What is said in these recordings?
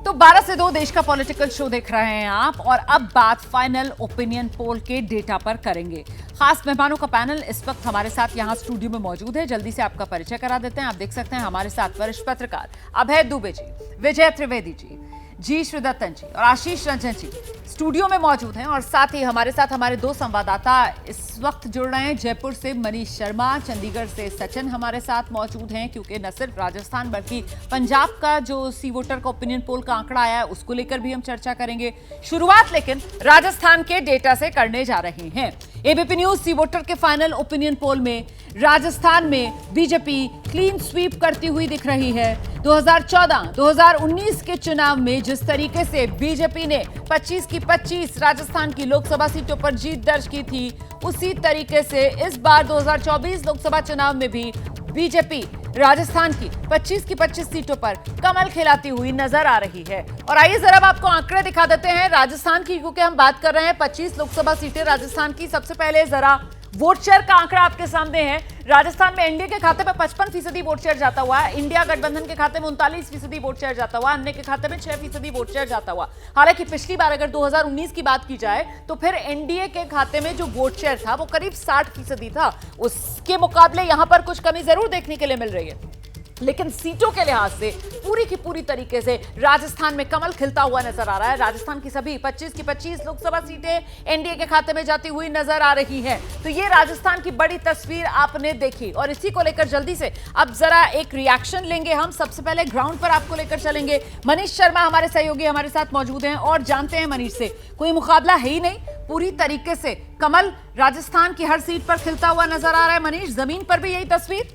तो 12 से 2 देश का पॉलिटिकल शो देख रहे हैं आप, और अब बात फाइनल ओपिनियन पोल के डेटा पर करेंगे। खास मेहमानों का पैनल इस वक्त हमारे साथ यहां स्टूडियो में मौजूद है। जल्दी से आपका परिचय करा देते हैं। आप देख सकते हैं हमारे साथ वरिष्ठ पत्रकार अभय दुबे जी, विजय त्रिवेदी जी श्रीदत्तन जी और आशीष रंजन जी स्टूडियो में मौजूद हैं। और साथ ही हमारे साथ हमारे दो संवाददाता इस वक्त जुड़ रहे हैं। जयपुर से मनीष शर्मा, चंडीगढ़ से सचिन हमारे साथ मौजूद हैं, क्योंकि न सिर्फ राजस्थान बल्कि पंजाब का जो सी वोटर का ओपिनियन पोल का आंकड़ा आया है उसको लेकर भी हम चर्चा करेंगे। शुरुआत लेकिन राजस्थान के डेटा से करने जा रहे हैं। एबीपी न्यूज सी वोटर के फाइनल ओपिनियन पोल में राजस्थान में बीजेपी क्लीन स्वीप करती हुई दिख रही है। 2014-2019 के चुनाव में जिस तरीके से बीजेपी ने 25 की 25 राजस्थान की लोकसभा सीटों पर जीत दर्ज की थी, उसी तरीके से इस बार 2024 लोकसभा चुनाव में भी बीजेपी राजस्थान की 25 की 25 सीटों पर कमल खिलाती हुई नजर आ रही है। और आइए जरा आपको आंकड़े दिखा देते हैं राजस्थान की, क्योंकि हम बात कर रहे हैं 25 लोकसभा सीटें राजस्थान की। सबसे पहले जरा वोट शेयर का आंकड़ा आपके सामने है। राजस्थान में एनडीए के खाते में 55% वोट शेयर जाता हुआ है, इंडिया गठबंधन के खाते में 39% वोट शेयर जाता हुआ, अन्य के खाते में 6% वोट शेयर जाता हुआ। हालांकि पिछली बार अगर 2019 की बात की जाए तो फिर एनडीए के खाते में जो वोट शेयर था वो करीब 60% था। उसके मुकाबले यहां पर कुछ कमी जरूर देखने के लिए मिल रही है, लेकिन सीटों के लिहाज से पूरी की पूरी तरीके से राजस्थान में कमल खिलता हुआ नजर आ रहा है। राजस्थान की सभी 25 की 25 लोकसभा सीटें एनडीए के खाते में जाती हुई नजर आ रही हैं। तो ये राजस्थान की बड़ी तस्वीर आपने देखी, और इसी को लेकर जल्दी से अब जरा एक रिएक्शन लेंगे हम। सबसे पहले ग्राउंड पर आपको लेकर चलेंगे। मनीष शर्मा हमारे सहयोगी हमारे साथ मौजूद हैं, और जानते हैं मनीष से कोई मुकाबला है ही नहीं, पूरी तरीके से कमल राजस्थान की हर सीट पर खिलता हुआ नजर आ रहा है। मनीष, जमीन पर भी यही तस्वीर?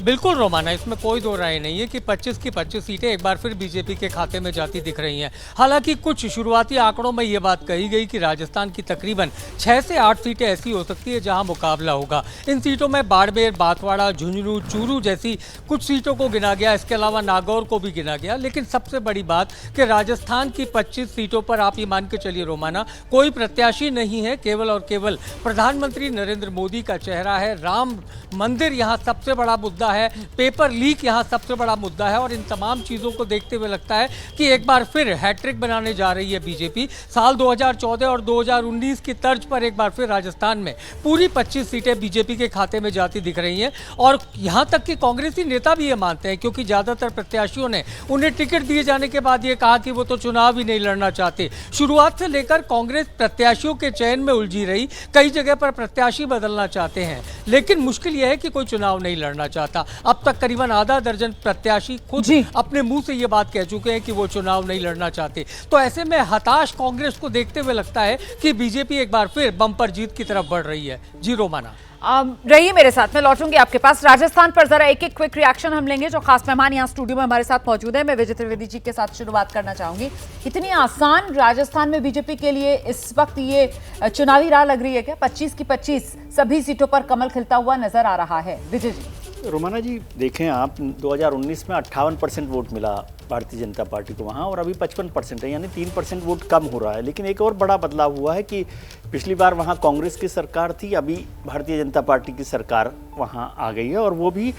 बिल्कुल रोमाना, इसमें कोई दो राय नहीं है कि 25 की 25 सीटें एक बार फिर बीजेपी के खाते में जाती दिख रही हैं। हालांकि कुछ शुरुआती आंकड़ों में ये बात कही गई कि राजस्थान की तकरीबन 6 से 8 सीटें ऐसी हो सकती है जहां मुकाबला होगा। इन सीटों में बाड़मेर, बांसवाड़ा, झुंझुनू, चूरू जैसी कुछ सीटों को गिना गया, इसके अलावा नागौर को भी गिना गया। लेकिन सबसे बड़ी बात कि राजस्थान की 25 सीटों पर आप ये मान के चलिए रोमाना, कोई प्रत्याशी नहीं है, केवल और केवल प्रधानमंत्री नरेंद्र मोदी का चेहरा है। राम मंदिर यहाँ सबसे बड़ा मुद्दा है, पेपर लीक यहाँ सबसे बड़ा मुद्दा है, और इन तमाम चीजों को देखते हुए लगता है कि एक बार फिर हैट्रिक बनाने जा रही है बीजेपी। साल 2014 और 2019 की तर्ज पर एक बार फिर राजस्थान में पूरी 25 सीटें बीजेपी के खाते में जाती दिख रही हैं। और यहाँ तक कि कांग्रेसी नेता भी ये मानते हैं, क्योंकि ज्यादातर प्रत्याशियों ने उन्हें टिकट दिए जाने के बाद ये कहा कि वो तो चुनाव ही नहीं लड़ना चाहते। शुरुआत से लेकर कांग्रेस प्रत्याशियों के चयन में उलझी रही, कई जगह पर प्रत्याशी बदलना चाहते हैं, लेकिन मुश्किल यह है कि कोई चुनाव नहीं लड़ना चाहता। अब तक करीबन आधा दर्जन प्रत्याशी खुद अपने मुंह से ये बात कह चुके हैं कि वो चुनाव नहीं लड़ना चाहते। तो ऐसे में हताश कांग्रेस को देखते हुए लगता है कि बीजेपी एक बार फिर बम्पर जीत की तरफ बढ़ रही है। जी रोमाना, रहिए मेरे साथ, मैं लौटूंगी आपके पास। राजस्थान पर जरा एक एक क्विक रिएक्शन हम लेंगे। जो खास मेहमान यहाँ स्टूडियो में हमारे साथ मौजूद है, मैं विजय त्रिवेदी जी के साथ शुरुआत करना चाहूंगी। इतनी आसान राजस्थान में बीजेपी के लिए इस वक्त ये चुनावी राह लग रही है क्या? 25 की 25 सभी सीटों पर कमल खिलता हुआ नजर आ रहा है। विजय जी, रोमाना जी, देखें आप 2019 में 58% वोट मिला भारतीय जनता पार्टी को वहाँ, और अभी 55% है, यानी 3% वोट कम हो रहा है। लेकिन एक और बड़ा बदलाव हुआ है कि पिछली बार वहाँ कांग्रेस की सरकार थी, अभी भारतीय जनता पार्टी की सरकार वहाँ आ गई है, और वो भी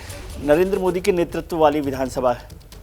नरेंद्र मोदी के नेतृत्व वाली विधानसभा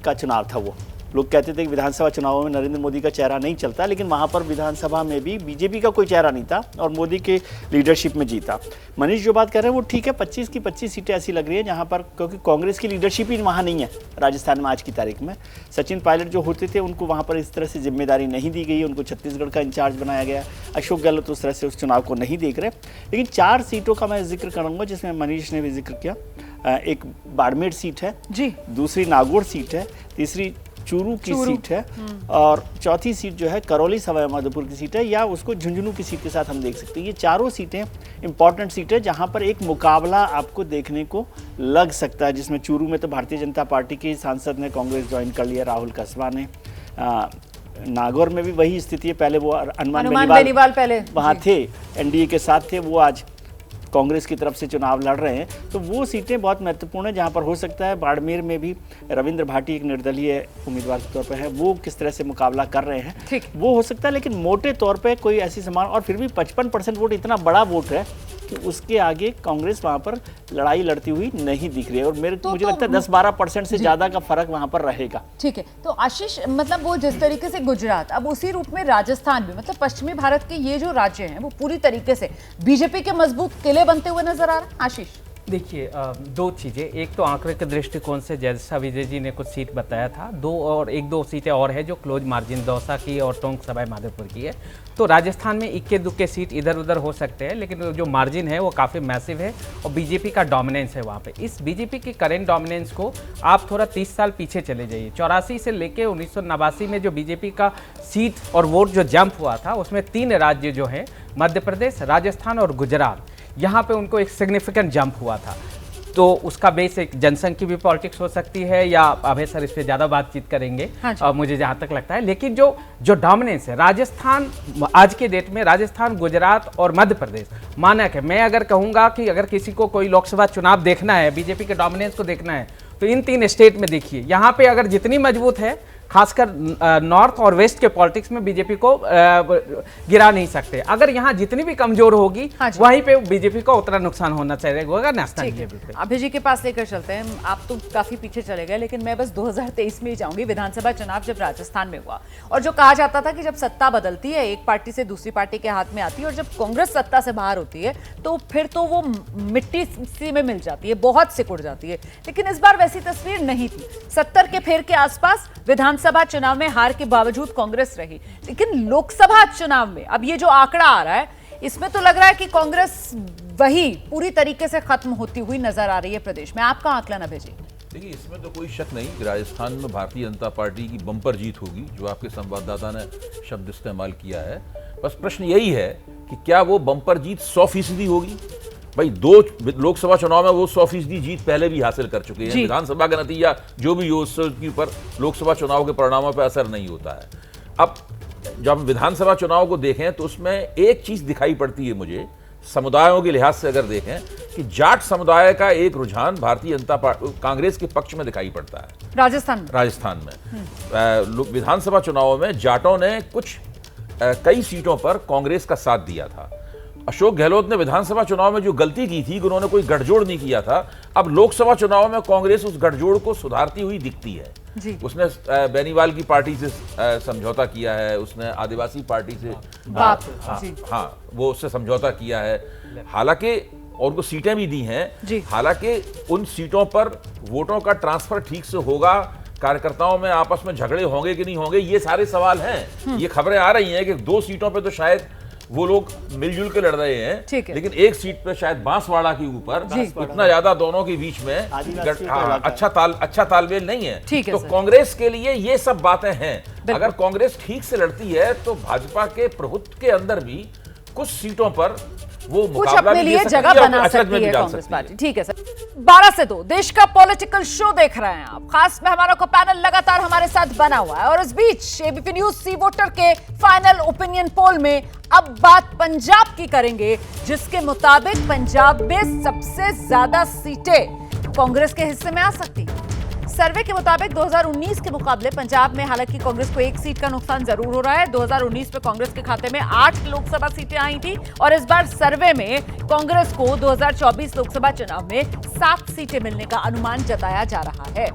का चुनाव था। वो लोग कहते थे कि विधानसभा चुनावों में नरेंद्र मोदी का चेहरा नहीं चलता, लेकिन वहाँ पर विधानसभा में भी बीजेपी का कोई चेहरा नहीं था और मोदी के लीडरशिप में जीता। मनीष जो बात कर रहे हैं वो ठीक है, 25 की 25 सीटें ऐसी लग रही है जहाँ पर, क्योंकि कांग्रेस की लीडरशिप ही वहाँ नहीं है राजस्थान में आज की तारीख में। सचिन पायलट जो होते थे उनको वहाँ पर इस तरह से जिम्मेदारी नहीं दी गई, उनको छत्तीसगढ़ का इंचार्ज बनाया गया। अशोक गहलोत उस तरह से उस चुनाव को नहीं देख रहे। लेकिन 4 सीटों का मैं जिक्र करूँगा जिसमें मनीष ने भी जिक्र किया। एक बाड़मेर सीट है जी, दूसरी नागौर सीट है, तीसरी चूरू की सीट है, और चौथी सीट जो है करौली सवाई माधोपुर की सीट है, या उसको झुंझुनू की सीट के साथ हम देख सकते हैं। ये चारों सीटें इंपॉर्टेंट सीट है जहां पर एक मुकाबला आपको देखने को लग सकता है, जिसमें चूरू में तो भारतीय जनता पार्टी के सांसद ने कांग्रेस ज्वाइन कर लिया, राहुल कस्बा ने। नागौर में भी वही स्थिति है, पहले वो हनुमान बेनीवाल पहले वहाँ थे, एनडीए के साथ थे, वो आज कांग्रेस की तरफ से चुनाव लड़ रहे हैं। तो वो सीटें बहुत महत्वपूर्ण है जहां पर हो सकता है बाड़मेर में भी रविंद्र भाटी एक निर्दलीय उम्मीदवार के तौर पर है, वो किस तरह से मुकाबला कर रहे हैं, ठीक वो हो सकता है। लेकिन मोटे तौर पे कोई ऐसी समान, और फिर भी 55% वोट इतना बड़ा वोट है कि उसके आगे कांग्रेस वहाँ पर लड़ाई लड़ती हुई नहीं दिख रही है, और मुझे लगता है 10-12% से ज़्यादा का फर्क वहाँ पर रहेगा। ठीक है, तो आशीष, मतलब वो जिस तरीके से गुजरात, अब उसी रूप में राजस्थान भी, मतलब पश्चिमी भारत के ये जो राज्य हैं वो पूरी तरीके से बीजेपी के मजबूत किले बनते हुए नजर आ रहे हैं। आशीष, देखिए, दो चीज़ें, एक तो आंकड़े के दृष्टिकोण से जैसा विजय जी ने कुछ सीट बताया था, एक दो सीटें और है जो क्लोज मार्जिन दौसा की और टोंक सवाई माधोपुर की है। तो राजस्थान में इक्के दुक्के सीट इधर उधर हो सकते हैं, लेकिन जो मार्जिन है वो काफ़ी मैसिव है और बीजेपी का डोमिनेंस है वहाँ पे। इस बीजेपी की करेंट डोमिनेंस को आप थोड़ा 30 साल पीछे चले जाइए, 84 से लेके 1989 में जो बीजेपी का सीट और वोट जो जंप हुआ था, उसमें 3 राज्य जो हैं, मध्य प्रदेश, राजस्थान और गुजरात, यहाँ पे उनको एक सिग्निफिकेंट जंप हुआ था। तो उसका बेस एक जनसंघ की भी पॉलिटिक्स हो सकती है, या अभय सर इस पर ज़्यादा बातचीत करेंगे, हाँ मुझे जहाँ तक लगता है। लेकिन जो डोमिनेंस है राजस्थान, आज के डेट में राजस्थान, गुजरात और मध्य प्रदेश मानक है। मैं अगर कहूँगा कि अगर किसी को कोई लोकसभा चुनाव देखना है, बीजेपी के डोमिनेंस को देखना है, तो इन 3 स्टेट में देखिए। यहाँ पे अगर जितनी मजबूत है, खासकर नॉर्थ और वेस्ट के पॉलिटिक्स में बीजेपी को गिरा नहीं सकते। अगर यहाँ जितनी भी कमजोर होगी, वहीं पे बीजेपी को उतना नुकसान होना चाहिए नेशनल लेवल पे। अभय जी के पास लेकर चलते हैं, आप तो काफी पीछे चले गए, लेकिन मैं बस 2023 में ही जाऊंगी। विधानसभा चुनाव जब राजस्थान में हुआ, और जो कहा जाता था कि जब सत्ता बदलती है, एक पार्टी से दूसरी पार्टी के हाथ में आती है, और जब कांग्रेस सत्ता से बाहर होती है तो फिर तो वो मिट्टी सी में मिल जाती है, बहुत सिकुड़ जाती है। लेकिन इस बार वैसी तस्वीर नहीं थी। 70 के फेर के आसपास विधानसभा चुनाव में हार के बावजूद कांग्रेस रही, लेकिन लोकसभा चुनाव में अब ये जो आंकड़ा आ रहा है, इसमें तो लग रहा है कि कांग्रेस वही पूरी तरीके से खत्म होती हुई नजर आ रही है प्रदेश में। आपका आकलन अभय जी? देखिए, इसमें तो कोई शक नहीं कि राजस्थान में भारतीय जनता पार्टी की बम्पर जीत होगी, जो आपके संवाददाता ने शब्द इस्तेमाल किया है। बस प्रश्न यही है कि क्या वो बम्पर जीत 100% होगी? भाई 2 लोकसभा चुनाव में वो 100% जीत पहले भी हासिल कर चुके हैं। विधानसभा का नतीजा जो भी हो, उसके ऊपर लोकसभा चुनाव के परिणामों पर असर नहीं होता है। अब जब हम विधानसभा चुनाव को देखें तो उसमें एक चीज दिखाई पड़ती है मुझे, समुदायों के लिहाज से अगर देखें, कि जाट समुदाय का एक रुझान भारतीय जनता पार्टी कांग्रेस के पक्ष में दिखाई पड़ता है राजस्थान में। विधानसभा चुनावों में जाटों ने कई सीटों पर कांग्रेस का साथ दिया था। अशोक गहलोत ने विधानसभा चुनाव में जो गलती की थी कि उन्होंने कोई गठजोड़ नहीं किया था, अब लोकसभा चुनाव में कांग्रेस उस गठजोड़ को सुधारती हुई दिखती है जी। उसने बेनीवाल की पार्टी से समझौता किया है, उसने आदिवासी पार्टी से वो उससे समझौता किया है, हालांकि और उनको सीटें भी दी हैं। हालांकि उन सीटों पर वोटों का ट्रांसफर ठीक से होगा, कार्यकर्ताओं में आपस में झगड़े होंगे कि नहीं होंगे, ये सारे सवाल हैं। ये खबरें आ रही हैं कि 2 सीटों पे तो शायद वो लोग मिलजुल के लड़ रहे हैं, लेकिन एक सीट पे शायद बांसवाड़ा के ऊपर इतना ज्यादा दोनों के बीच में अच्छा तालमेल नहीं है। तो कांग्रेस के लिए ये सब बातें हैं। अगर कांग्रेस ठीक से लड़ती है तो भाजपा के प्रभुत्व के अंदर भी कुछ सीटों पर वो कुछ अपने लिए जगह बना सकती है कांग्रेस पार्टी। ठीक है सर, 12 से 2 देश का पॉलिटिकल शो देख रहे हैं आप। खास मेहमानों का पैनल लगातार हमारे साथ बना हुआ है, और इस बीच एबीपी न्यूज सी वोटर के फाइनल ओपिनियन पोल में अब बात पंजाब की करेंगे, जिसके मुताबिक पंजाब में सबसे ज्यादा सीटें कांग्रेस के हिस्से में आ सकती हैं। सर्वे के मुताबिक 2019 के मुकाबले पंजाब में हालांकि कांग्रेस को 1 सीट का नुकसान जरूर हो रहा है। 2019 में कांग्रेस के खाते में 8 लोकसभा सीटें आई थी, और इस बार सर्वे में कांग्रेस को 2024 लोकसभा चुनाव में 7 सीटें मिलने का अनुमान जताया जा रहा है।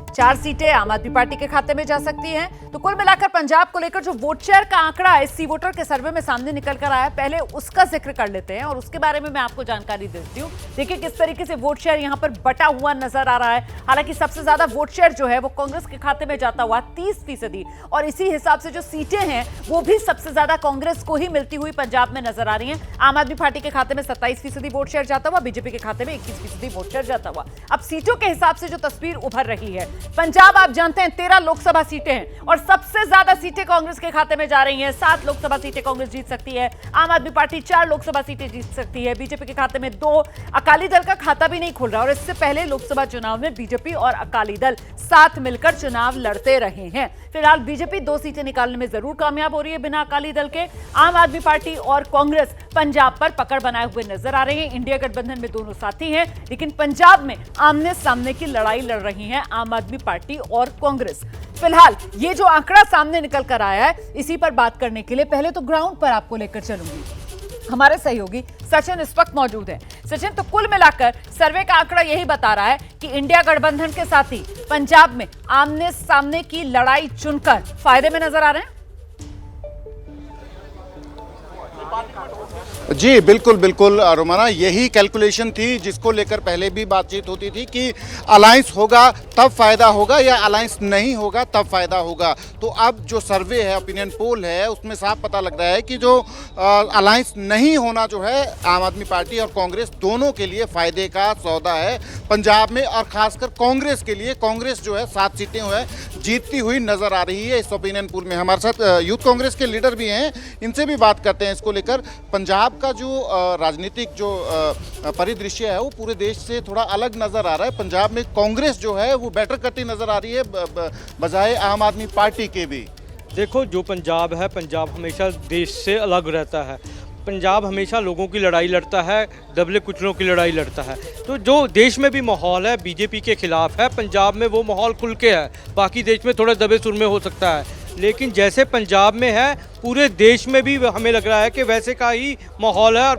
4 सीटें आम आदमी पार्टी के खाते में जा सकती हैं। तो कुल मिलाकर पंजाब को लेकर जो वोट शेयर का आंकड़ा है सी वोटर के सर्वे में सामने निकल कर आया है, पहले उसका जिक्र कर लेते हैं और उसके बारे में मैं आपको जानकारी देती हूँ। देखिए किस तरीके से वोट शेयर यहाँ पर बटा हुआ नजर आ रहा है। हालांकि सबसे ज्यादा वोट शेयर जो है वो कांग्रेस के खाते में जाता हुआ 30%, और इसी हिसाब से जो सीटें हैं वो भी सबसे ज्यादा कांग्रेस को ही मिलती हुई पंजाब में नजर आ रही है। आम आदमी पार्टी के खाते में 27% वोट शेयर जाता हुआ, बीजेपी के खाते में 21% वोट शेयर जाता हुआ। अब सीटों के हिसाब से जो तस्वीर उभर रही है, पंजाब आप जानते हैं 13 लोकसभा सीटें हैं और सबसे ज्यादा सीटें कांग्रेस के खाते में जा रही हैं। 7 लोकसभा सीटें कांग्रेस जीत सकती है, आम आदमी पार्टी 4 लोकसभा सीटें जीत सकती है, बीजेपी के खाते में 2, अकाली दल का खाता भी नहीं खुल रहा। और इससे पहले लोकसभा चुनाव में बीजेपी और अकाली दल साथ मिलकर चुनाव लड़ते रहे हैं। फिलहाल बीजेपी 2 सीटें निकालने में जरूर कामयाब हो रही है बिना अकाली दल के। आम आदमी पार्टी और कांग्रेस पंजाब पर पकड़ बनाए हुए नजर आ रहे हैं। इंडिया गठबंधन में दोनों साथी हैं, लेकिन पंजाब में आमने सामने की लड़ाई लड़ रही हैं आम आदमी पार्टी और कांग्रेस। फिलहाल ये जो आंकड़ा सामने निकल कर आया है, इसी पर बात करने के लिए पहले तो ग्राउंड पर आपको लेकर चलूंगी। हमारे सहयोगी सचिन इस वक्त मौजूद हैं। सचिन, तो कुल मिलाकर सर्वे का आंकड़ा यही बता रहा है कि इंडिया गठबंधन के साथ ही पंजाब में आमने सामने की लड़ाई चुनकर फायदे में नजर आ रहे हैं। जी बिल्कुल बिल्कुल रोमाना, यही कैलकुलेशन थी जिसको लेकर पहले भी बातचीत होती थी कि अलायंस होगा तब फायदा होगा या अलायंस नहीं होगा तब फायदा होगा। तो अब जो सर्वे है, ओपिनियन पोल है, उसमें साफ पता लग रहा है कि जो अलायंस नहीं होना जो है आम आदमी पार्टी और कांग्रेस दोनों के लिए फायदे का सौदा है पंजाब में, और खासकर कांग्रेस के लिए। कांग्रेस जो है 7 सीटें जो है जीतती हुई नजर आ रही है इस ओपिनियन पोल में। हमारे साथ यूथ कांग्रेस के लीडर भी हैं, इनसे भी बात करते हैं इसको लेकर। पंजाब का जो राजनीतिक जो परिदृश्य है वो पूरे देश से थोड़ा अलग नजर आ रहा है। पंजाब में कांग्रेस जो है वो बेटर करती नजर आ रही है बजाय आम आदमी पार्टी के भी। देखो, जो पंजाब है, पंजाब हमेशा देश से अलग रहता है। पंजाब हमेशा लोगों की लड़ाई लड़ता है, दबले कुचलों की लड़ाई लड़ता है। तो जो देश में भी माहौल है बीजेपी के खिलाफ है, पंजाब में वो माहौल खुल के है। बाकी देश में थोड़ा दबे सुर में हो सकता है, लेकिन जैसे पंजाब में है पूरे देश में भी हमें लग रहा है कि वैसे का ही माहौल है, और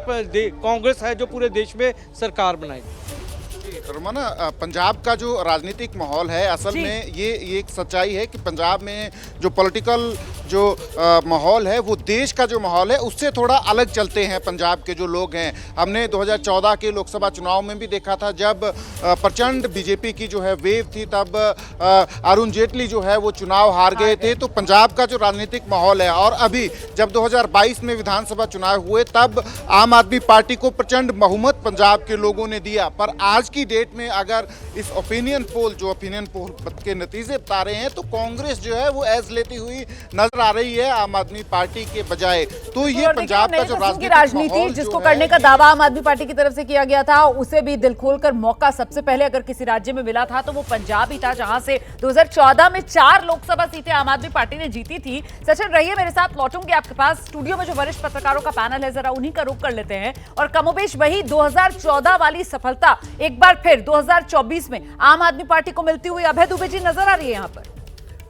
कांग्रेस है जो पूरे देश में सरकार बनाएगी। रोमाना, पंजाब का जो राजनीतिक माहौल है असल में ये एक सच्चाई है कि पंजाब में जो पॉलिटिकल जो माहौल है वो देश का जो माहौल है उससे थोड़ा अलग चलते हैं पंजाब के जो लोग हैं। हमने 2014 के लोकसभा चुनाव में भी देखा था, जब प्रचंड बीजेपी की जो है वेव थी, तब अरुण जेटली जो है वो चुनाव हार गए थे। तो पंजाब का जो राजनीतिक माहौल है, और अभी जब 2022 में विधानसभा चुनाव हुए तब आम आदमी पार्टी को प्रचंड बहुमत पंजाब के लोगों ने दिया। पर आज की डेट में अगर इस ओपिनियन पोल के नतीजे बता रहे हैं तो कांग्रेस जो है वो एज लेती हुई नजर आ रही है आम आदमी पार्टी के बजाय। तो ये पंजाब का जो राजनीति जिसको करने का दावा आम आदमी पार्टी की तरफ से किया गया था, उसे भी दिल खोलकर मौका सबसे पहले अगर किसी राज्य में मिला था तो वो पंजाब ही था, जहां से 2014 में 4 लोकसभा सीटें आम आदमी पार्टी ने जीती थी। सचिन, रहिए मेरे साथ, लौटूंगी आपके पास। स्टूडियो में जो वरिष्ठ पत्रकारों का पैनल है, जरा उन्हीं का रुख कर लेते हैं। और कमोबेश वही 2014 वाली सफलता एक बार फिर 2024 में आम आदमी पार्टी को मिलती हुई अभय दुबे जी नजर आ रही है यहाँ पर।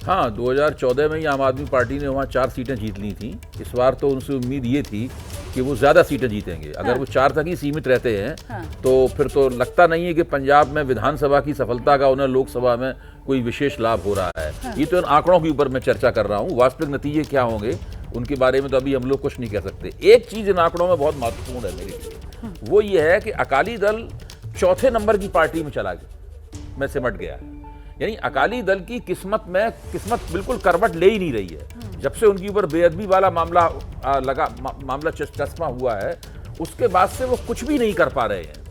हाँ, 2014 में ही आम आदमी पार्टी ने वहाँ 4 सीटें जीत ली थी। इस बार तो उनसे उम्मीद ये थी कि वो ज़्यादा सीटें जीतेंगे। अगर वो 4 तक ही सीमित रहते हैं तो फिर तो लगता नहीं है कि पंजाब में विधानसभा की सफलता का उन्हें लोकसभा में कोई विशेष लाभ हो रहा है। ये तो इन आंकड़ों के ऊपर मैं चर्चा कर रहा हूँ, वास्तविक नतीजे क्या होंगे उनके बारे में तो अभी हम लोग कुछ नहीं कह सकते। एक चीज़ इन आंकड़ों में बहुत महत्वपूर्ण है मेरे लिए, वो ये है कि अकाली दल 4थे नंबर की पार्टी में चला गया, में सिमट गया। यानी अकाली दल की किस्मत बिल्कुल करवट ले ही नहीं रही है। जब से उनके ऊपर बेअदबी वाला मामला चश्मा हुआ है, उसके बाद से वो कुछ भी नहीं कर पा रहे हैं।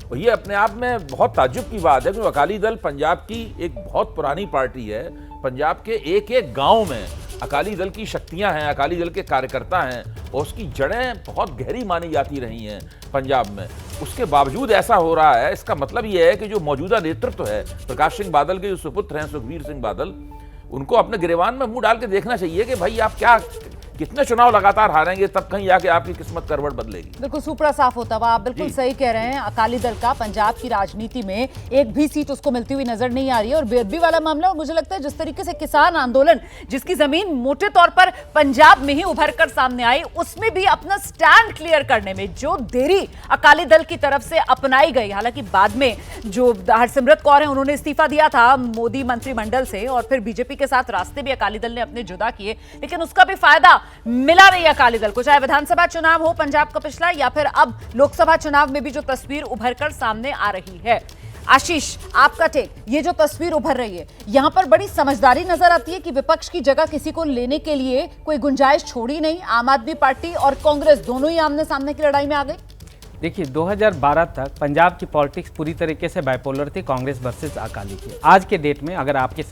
और ये अपने आप में बहुत ताज्जुब की बात है कि अकाली दल पंजाब की एक बहुत पुरानी पार्टी है। पंजाब के एक एक गांव में अकाली दल की शक्तियां हैं, अकाली दल के कार्यकर्ता हैं, और उसकी जड़ें बहुत गहरी मानी जाती रही हैं पंजाब में। उसके बावजूद ऐसा हो रहा है, इसका मतलब ये है कि जो मौजूदा नेतृत्व है, प्रकाश सिंह बादल के जो सुपुत्र हैं सुखबीर सिंह बादल, उनको अपने गिरेबान में मुंह डाल के देखना चाहिए कि भाई आप कितने चुनाव लगातार हारेंगे, तब कहीं आके आपकी किस्मत करवट बदलेगी। बिल्कुल सुपड़ा साफ होता हुआ, आप बिल्कुल सही कह रहे हैं। अकाली दल का पंजाब की राजनीति में एक भी सीट उसको मिलती हुई नजर नहीं आ रही है। और बेअदबी वाला मामला, और मुझे लगता है जिस तरीके से किसान आंदोलन, जिसकी जमीन मोटे तौर पर पंजाब में ही उभर कर सामने आई, उसमें भी अपना स्टैंड क्लियर करने में जो देरी अकाली दल की तरफ से अपनाई गई, हालांकि बाद में जो हरसिमरत कौर है उन्होंने इस्तीफा दिया था मोदी मंत्रिमंडल से, और फिर बीजेपी के साथ रास्ते भी अकाली दल ने अपने जुदा किए, लेकिन उसका भी फायदा मिला नहीं अकाली दल को। चाहे विधानसभा चुनाव हो पंजाब का पिछला, या फिर अब लोकसभा चुनाव में भी जो तस्वीर उभर कर सामने आ रही है। आशीष, आपका टेक, ये जो तस्वीर उभर रही है, यहां पर बड़ी समझदारी नजर आती है कि विपक्ष की जगह किसी को लेने के लिए कोई गुंजाइश छोड़ी नहीं। आम आदमी पार्टी और कांग्रेस दोनों ही आमने सामने की लड़ाई में आ गई। देखिए, 2012 तक पंजाब की पॉलिटिक्स पूरी तरीके से बाइपोलर थी, कांग्रेस वर्सेस अकाली की। आज के डेट में अगर आपके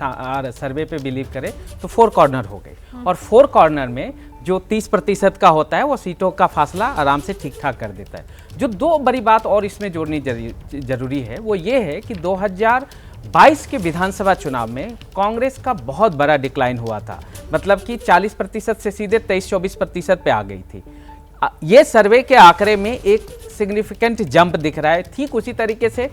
सर्वे पे बिलीव करें तो 4 कॉर्नर हो गए, और 4 कॉर्नर में जो 30% का होता है वो सीटों का फासला आराम से ठीक ठाक कर देता है। जो 2 बड़ी बात और इसमें जोड़नी जरूरी है वो ये है कि 2022 के विधानसभा चुनाव में कांग्रेस का बहुत बड़ा डिक्लाइन हुआ था, मतलब कि 40% से सीधे 23-24% पे आ गई थी। ये सर्वे के आंकड़े में एक सिग्निफिकेंट जंप दिख रहा है। ठीक उसी तरीके से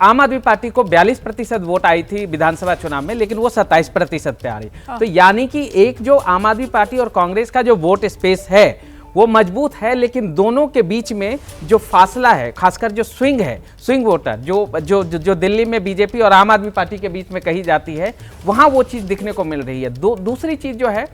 आम आदमी पार्टी को 42% वोट आई थी विधानसभा चुनाव में, लेकिन वो 27% पे आ रही। तो यानी कि एक जो आम आदमी पार्टी और कांग्रेस का जो वोट स्पेस है वो मजबूत है, लेकिन दोनों के बीच में जो फासला है, खासकर जो स्विंग वोटर जो दिल्ली में बीजेपी और आम आदमी पार्टी के बीच में कही जाती है, वहाँ वो चीज़ दिखने को मिल रही है। दूसरी चीज़ जो है,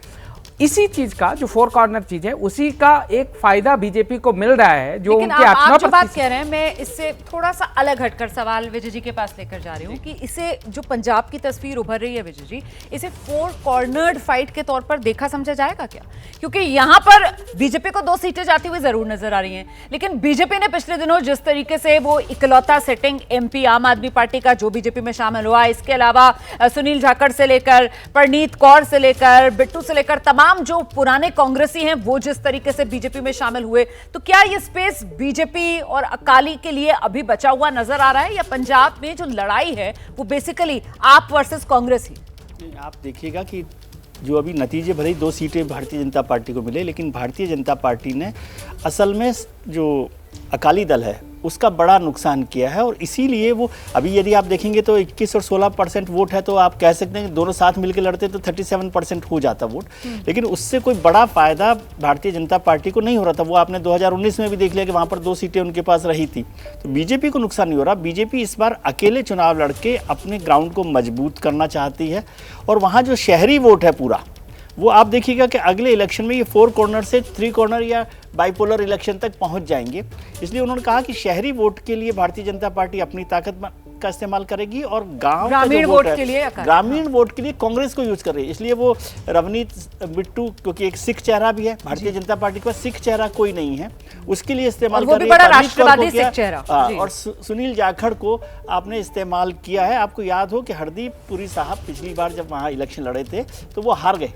इसी चीज का जो फोर कॉर्नर चीज है, उसी का एक फायदा बीजेपी को मिल रहा है, जो लेकिन उनके आप जो बात कह रहे हैं, मैं इससे थोड़ा सा अलग हटकर सवाल विजय जी के पास लेकर जा रही हूँ कि इसे जो पंजाब की तस्वीर उभर रही है विजय जी, इसे फोर कॉर्नर्ड फाइट के तौर पर देखा समझा जाएगा क्या? क्योंकि यहाँ पर बीजेपी को 2 सीटें जाती हुई जरूर नजर आ रही हैं, लेकिन बीजेपी ने पिछले दिनों जिस तरीके से वो इकलौता सिटिंग एमपी आम आदमी पार्टी का जो बीजेपी में शामिल हुआ, इसके अलावा सुनील जाखड़ से लेकर परनीत कौर से लेकर बिट्टू से लेकर तमाम जो पुराने कांग्रेसी हैं वो जिस तरीके से बीजेपी में शामिल हुए, तो क्या ये स्पेस बीजेपी और अकाली के लिए अभी बचा हुआ नजर आ रहा है, या पंजाब में जो लड़ाई है वो बेसिकली आप वर्सेस कांग्रेस ही? आप देखिएगा कि जो अभी नतीजे भले ही 2 सीटें भारतीय जनता पार्टी को मिले, लेकिन भारतीय जनता पार्टी ने असल में जो अकाली दल है उसका बड़ा नुकसान किया है। और इसीलिए वो अभी यदि आप देखेंगे तो 21 और 16% वोट है, तो आप कह सकते हैं कि दोनों साथ मिलकर लड़ते तो 37% हो जाता वोट, लेकिन उससे कोई बड़ा फायदा भारतीय जनता पार्टी को नहीं हो रहा था। वो आपने 2019 में भी देख लिया कि वहाँ पर 2 सीटें उनके पास रही थी, तो बीजेपी को नुकसान नहीं हो रहा। बीजेपी इस बार अकेले चुनाव लड़के अपने ग्राउंड को मजबूत करना चाहती है, और वहाँ जो शहरी वोट है पूरा, वो आप देखिएगा कि अगले इलेक्शन में ये 4 कॉर्नर से 3 कॉर्नर या बाइपोलर इलेक्शन तक पहुंच जाएंगे। इसलिए उन्होंने कहा कि शहरी वोट के लिए भारतीय जनता पार्टी अपनी ताकत का इस्तेमाल करेगी, और ग्रामीण वोट के लिए ग्रामीण वोट के लिए कांग्रेस को यूज कर रही है। इसलिए वो रवनीत बिट्टू, क्योंकि एक सिख चेहरा भी है भारतीय जनता पार्टी के पास, सिख चेहरा कोई नहीं है, उसके लिए इस्तेमाल कर रही है। राष्ट्रवादी सिख चेहरा और सुनील जाखड़ को आपने इस्तेमाल किया है। आपको याद हो कि हरदीप पुरी साहब पिछली बार जब वहाँ इलेक्शन लड़े थे तो वो हार गए,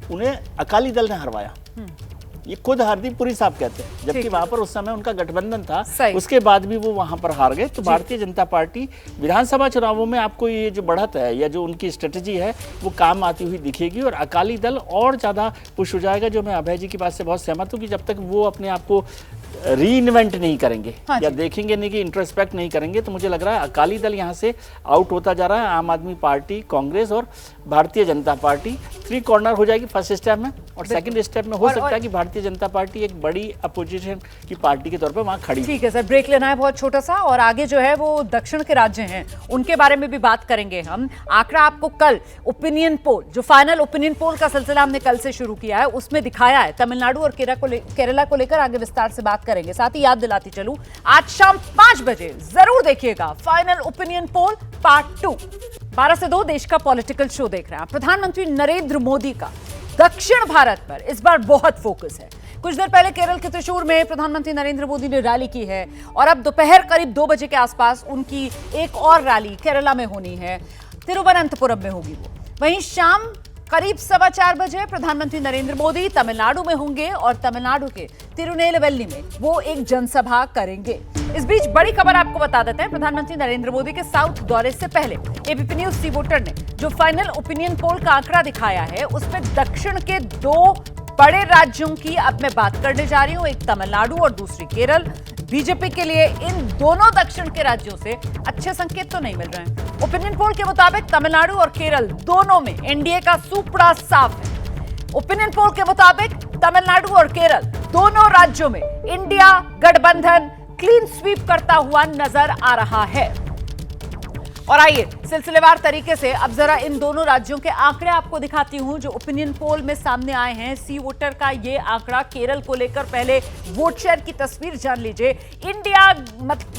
उन्हें अकाली दल ने हरवाया, ये खुद हरदीप पुरी साहब कहते हैं, जबकि वहां पर उस समय उनका गठबंधन था, उसके बाद भी वो वहां पर हार गए। तो भारतीय जनता पार्टी विधानसभा चुनावों में आपको ये जो बढ़त है या जो उनकी स्ट्रेटजी है वो काम आती हुई दिखेगी, और अकाली दल और ज्यादा पुश हो जाएगा। जो मैं अभय जी की बात से बहुत सहमत हूँ कि जब तक वो अपने आप को रीइन्वेंट नहीं करेंगे या देखेंगे नहीं कि इंट्रोस्पेक्ट नहीं करेंगे, तो मुझे लग रहा है अकाली दल यहाँ से आउट होता जा रहा है। आम आदमी पार्टी, कांग्रेस और भारतीय जनता पार्टी 3 कॉर्नर हो जाएगी फर्स्ट स्टेप में, और सेकंड स्टेप में हो सकता है कि भारतीय जनता पार्टी एक बड़ी अपोजिशन की पार्टी के तौर पर वहाँ खड़ी। ठीक है सर, ब्रेक लेना है बहुत छोटा सा, और आगे जो है वो दक्षिण के राज्य हैं उनके बारे में भी बात करेंगे हम। आंकड़ा आपको कल ओपिनियन पोल, जो फाइनल ओपिनियन पोल का सिलसिला हमने कल से शुरू किया है, उसमें दिखाया है। तमिलनाडु और केरला को लेकर आगे विस्तार से बात करेंगे। साथ ही याद दिलाती चलूं, आज शाम 5 बजे जरूर देखिएगा फाइनल ओपिनियन पोल पार्ट 2। 12 से 2 देश का पॉलिटिकल शो देख रहे हैं। प्रधानमंत्री नरेंद्र मोदी का दक्षिण भारत पर इस बार बहुत फोकस है। कुछ देर पहले केरल के त्रिशूर में प्रधानमंत्री नरेंद्र मोदी ने रैली की है, और अब दोपहर करीब 2 बजे के आसपास उनकी एक और रैली केरला में होनी है, तिरुवनंतपुरम में होगी वो। वहीं शाम करीब 4:15 बजे प्रधानमंत्री नरेंद्र मोदी तमिलनाडु में होंगे, और तमिलनाडु के तिरुनेलवेली में वो एक जनसभा करेंगे। इस बीच बड़ी खबर आपको बता देते हैं, प्रधानमंत्री नरेंद्र मोदी के साउथ दौरे से पहले एबीपी न्यूज सी वोटर ने जो फाइनल ओपिनियन पोल का आंकड़ा दिखाया है, उसमें दक्षिण के 2 बड़े राज्यों की अब मैं बात करने जा रही हूं, एक तमिलनाडु और दूसरी केरल। बीजेपी के लिए इन दोनों दक्षिण के राज्यों से अच्छे संकेत तो नहीं मिल रहे हैं। ओपिनियन पोल के मुताबिक तमिलनाडु और केरल दोनों में एनडीए का सुपड़ा साफ है। ओपिनियन पोल के मुताबिक तमिलनाडु और केरल दोनों राज्यों में इंडिया गठबंधन क्लीन स्वीप करता हुआ नजर आ रहा है। और आइए सिलसिलेवार तरीके से अब जरा इन दोनों राज्यों के आंकड़े आपको दिखाती हूं जो ओपिनियन पोल में सामने आए हैं। सी वोटर का ये आंकड़ा केरल को लेकर पहले वोट शेयर की तस्वीर जान लीजिए। इंडिया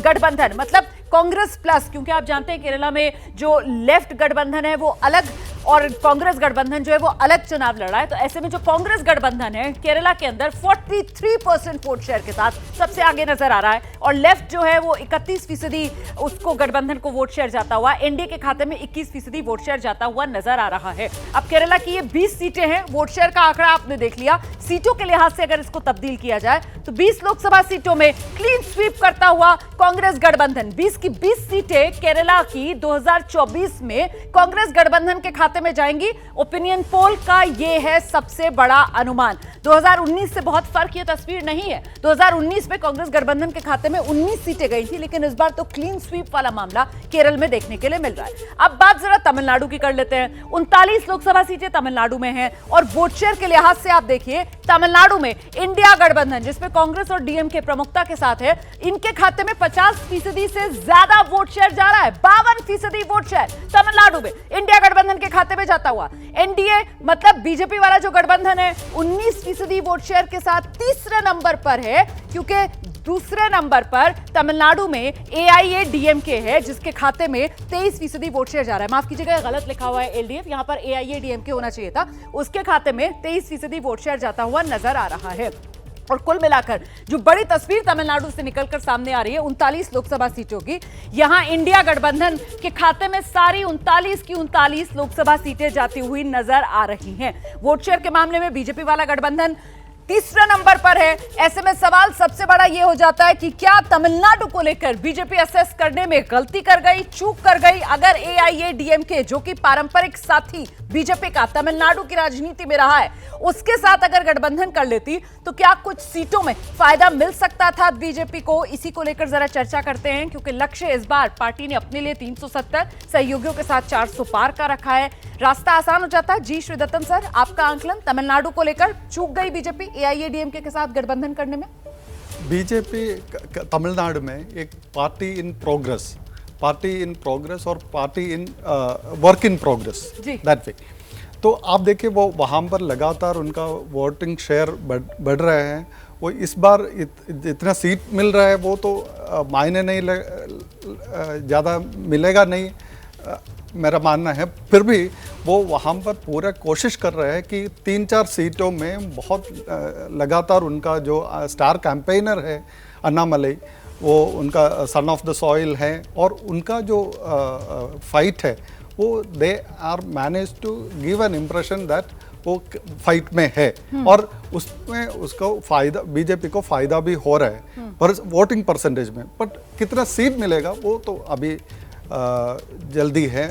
गठबंधन मतलब कांग्रेस प्लस, क्योंकि आप जानते हैं केरला में जो लेफ्ट गठबंधन है वो अलग और कांग्रेस गठबंधन जो है वो अलग चुनाव लड़ा है, तो ऐसे में जो कांग्रेस गठबंधन है केरला के अंदर 43% वोट शेयर के साथ सबसे आगे नजर आ रहा है, और लेफ्ट जो है वो 31% उसको गठबंधन को वोट शेयर जाता हुआ, एनडीए के खाते में 21% वोट शेयर जाता हुआ नजर आ रहा है। अब केरला की ये 20 सीटें हैं, वोट शेयर का आंकड़ा आपने देख लिया। सीटों के लिहाज से अगर इसको तब्दील किया जाए तो 20 लोकसभा सीटों में क्लीन स्वीप करता हुआ कांग्रेस गठबंधन, 20 की 20 सीटें केरला की 2024 में कांग्रेस गठबंधन के खाते में जाएंगी। ओपिनियन पोल का यह है सबसे बड़ा अनुमान। 2019 से बहुत फर्क ये तस्वीर नहीं है। 2019 में कांग्रेस गठबंधन के खाते में 19 सीटें गई थी, लेकिन इस बार तो क्लीन स्वीप वाला मामला केरल में देखने के लिए मिल रहा है। अब बात जरा तमिलनाडु की कर लेते हैं। 39 लोकसभा सीटें तमिलनाडु में हैं, और वोट शेयर के लिहाज से आप देखिए तमिलनाडु में इंडिया गठबंधन, जिसमें कांग्रेस और डीएमके प्रमुखता के साथ है, इनके खाते में 50% से ज्यादा वोट शेयर जा रहा है। 52% वोट शेयर तमिलनाडु में इंडिया गठबंधन के खाते में जाता हुआ। एनडीए मतलब बीजेपी वाला जो गठबंधन है 19% वोट शेयर के साथ तीसरे नंबर पर है, क्योंकि दूसरे नंबर पर तमिलनाडु में एआईएडीएमके है, जिसके खाते में 23% वोट शेयर जा रहा है। माफ कीजिएगा, गलत लिखा हुआ है एलडीएफ, यहां पर एआईएडीएमके होना चाहिए था। उसके खाते में 23% वोट शेयर जाता हुआ नजर आ रहा है। और कुल मिलाकर जो बड़ी तस्वीर तमिलनाडु से निकलकर सामने आ रही है 39 लोकसभा सीटों की, यहां इंडिया गठबंधन के खाते में सारी 39 की 39 लोकसभा सीटें जाती हुई नजर आ रही हैं। वोट शेयर के मामले में बीजेपी वाला गठबंधन तीसरे नंबर पर है। ऐसे में सवाल सबसे बड़ा यह हो जाता है कि क्या तमिलनाडु को लेकर बीजेपी असेस करने में गलती कर गई, चूक कर गई? अगर एआईएडीएमके, जो कि पारंपरिक साथी बीजेपी का तमिलनाडु की राजनीति में रहा है, उसके साथ अगर गठबंधन कर लेती तो क्या कुछ सीटों में फायदा मिल सकता था बीजेपी को? इसी को लेकर जरा चर्चा करते हैं, क्योंकि लक्ष्य इस बार पार्टी ने अपने लिए 370, सहयोगियों के साथ 400 पार का रखा है। रास्ता आसान हो जाता है। जी श्रीदत्तन सर, आपका आंकलन तमिलनाडु को लेकर, चूक गई बीजेपी एआईएडीएमके के साथ गठबंधन करने में? बीजेपी तमिलनाडु में एक पार्टी इन प्रोग्रेस और party in work in progress, that way. तो आप देखिए वो वहाँ पर लगातार उनका वोटिंग शेयर बढ़ रहे हैं। वो इस बार इतना सीट मिल रहा है, वो तो मायने नहीं ज़्यादा मिलेगा नहीं, मेरा मानना है। फिर भी वो वहाँ पर पूरा कोशिश कर रहे हैं कि 3-4 सीटों में बहुत लगातार उनका जो स्टार कैंपेनर है अन्नामलई, वो उनका सन ऑफ द सॉइल है, और उनका जो फाइट है वो they are manage to give an impression that वो फाइट में है, और उसमें उसको फायदा, बीजेपी को फायदा भी हो रहा है पर वोटिंग परसेंटेज में। बट कितना सीट मिलेगा वो तो अभी जल्दी है।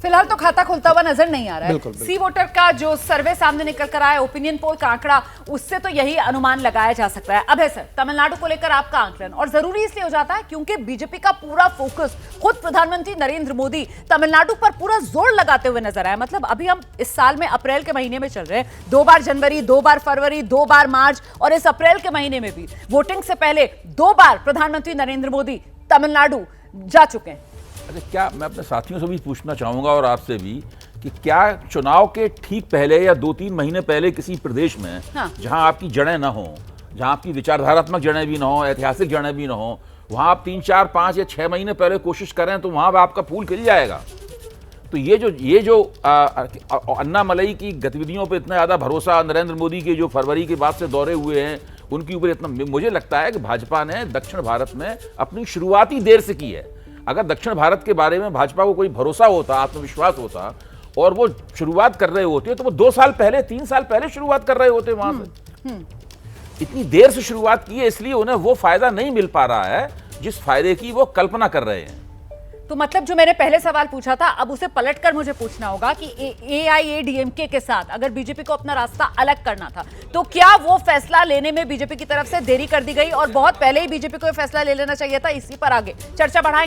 फिलहाल तो खाता खुलता हुआ नजर नहीं आ रहा है। बिल्कुल। सी वोटर का जो सर्वे सामने निकल कर आया, ओपिनियन पोल का आंकड़ा, उससे तो यही अनुमान लगाया जा सकता है। अब है सर, तमिलनाडु को लेकर आपका आंकलन, और जरूरी इसलिए हो जाता है क्योंकि बीजेपी का पूरा फोकस, खुद प्रधानमंत्री नरेंद्र मोदी तमिलनाडु पर पूरा जोर लगाते हुए नजर आया। मतलब अभी हम इस साल में अप्रैल के महीने में चल रहे हैं, 2 बार जनवरी, 2 बार फरवरी, 2 बार मार्च, और इस अप्रैल के महीने में भी वोटिंग से पहले 2 बार प्रधानमंत्री नरेंद्र मोदी तमिलनाडु जा चुके हैं। अच्छा, क्या मैं अपने साथियों से भी पूछना चाहूँगा और आपसे भी कि क्या चुनाव के ठीक पहले या 2-3 महीने पहले किसी प्रदेश में जहां आपकी जड़ें ना हो, जहां आपकी विचारधारात्मक जड़ें भी ना हो, ऐतिहासिक जड़ें भी ना हो, वहां आप 3, 4, 5 या 6 महीने पहले कोशिश करें तो वहां आपका फूल खिल जाएगा? तो ये जो अन्नामलई की गतिविधियों पर इतना ज़्यादा भरोसा, नरेंद्र मोदी के जो फरवरी के बाद से दौरे हुए हैं उनके ऊपर इतना, मुझे लगता है कि भाजपा ने दक्षिण भारत में अपनी शुरुआती देर से की है। अगर दक्षिण भारत के बारे में भाजपा को कोई भरोसा होता, आत्मविश्वास होता, और वो शुरुआत कर रहे होते तो वो 2 साल पहले, 3 साल पहले शुरुआत कर रहे होते वहां से। इतनी देर से शुरुआत की है, इसलिए उन्हें वो फायदा नहीं मिल पा रहा है जिस फायदे की वो कल्पना कर रहे हैं। तो मतलब जो मैंने पहले सवाल पूछा था, अब उसे पलटकर मुझे पूछना होगा कि एआईएडीएमके के साथ अगर बीजेपी को अपना रास्ता अलग करना था, तो क्या वो फैसला लेने में बीजेपी की तरफ से देरी कर दी गई, और बहुत पहले ही बीजेपी को यह फैसला ले लेना चाहिए था? इसी पर आगे चर्चा बढ़ाएंगे।